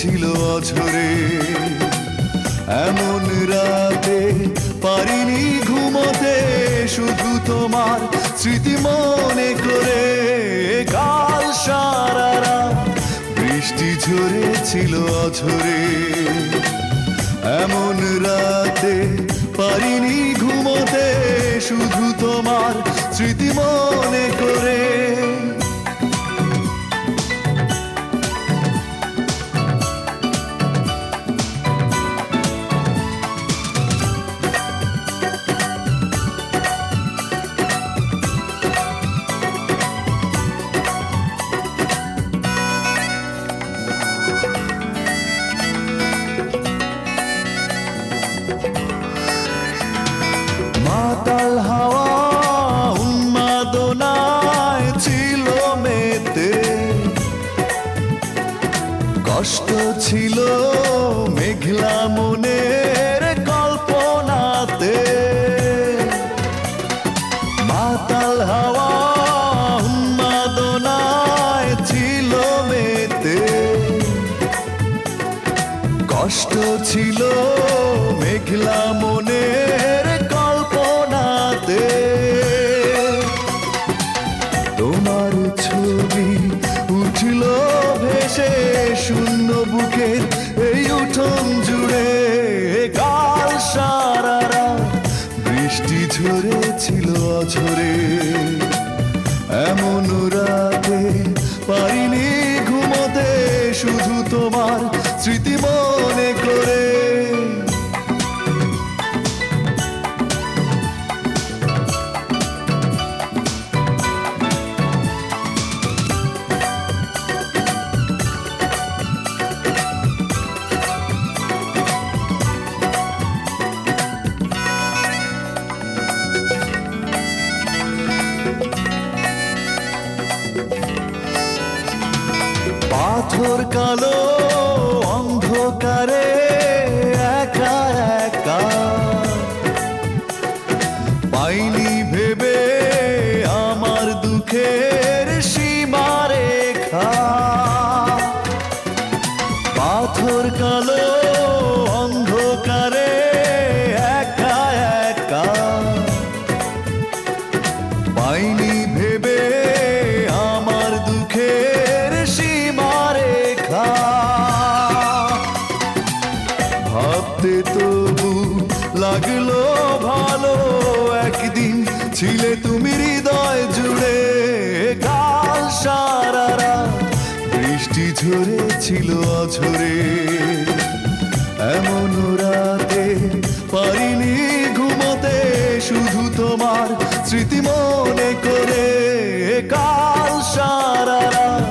ছিল অঝরে। এমন রাতে পারিনি ঘুমোতে, শুধু তোমার স্মৃতি মনে করে। কাল সারা রাত বৃষ্টি ঝরেছিল অঝরে। এমন রাতে পারিনি ঘুমোতে, শুধু তোমার স্মৃতি মনে করে। মাতাল হাওয়া উন্মাদনায় ছিল মেতে, কষ্ট ছিল মেঘলা মনের কল্পনাতে। মাতাল হাওয়া উন্মাদনায় ছিল মেতে, কষ্ট ছিল মেঘলা মনের কল্পনাতে। তোমার ছবি উঠল ভেসে শূন্য বুকের এই উঠোন জুড়ে। কাল সারা রাত বৃষ্টি ঝরেছিল অঝরে। এমন রাতে পারিনি ঘুমোতে, শুধু তোমার স্মৃতি মনে করে। পাথর কালো অন্ধকারে একা একা, পাইনি ভেবে আমার দুঃখের সীমারেখা। পাথর কালো অন্ধকারে একা একা, পাইনি ভেবে আমার দুঃখের সীমারেখা। ভাবতে তবু লাগলো ভালো, একদিন ছিলে তুমি হৃদয় জুড়ে। কাল সারা রাত বৃষ্টি ঝরেছিল অঝরে। এমন রাতে পারিনি ঘুমোতে, শুধু তোমার স্মৃতি মনে করে। কাল সারা রাত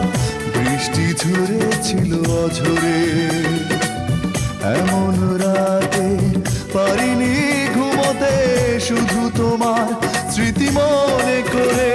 বৃষ্টি ঝরেছিল অঝরে। এমন রাতে পারিনি ঘুমোতে, শুধু তোমার স্মৃতি মনে করে।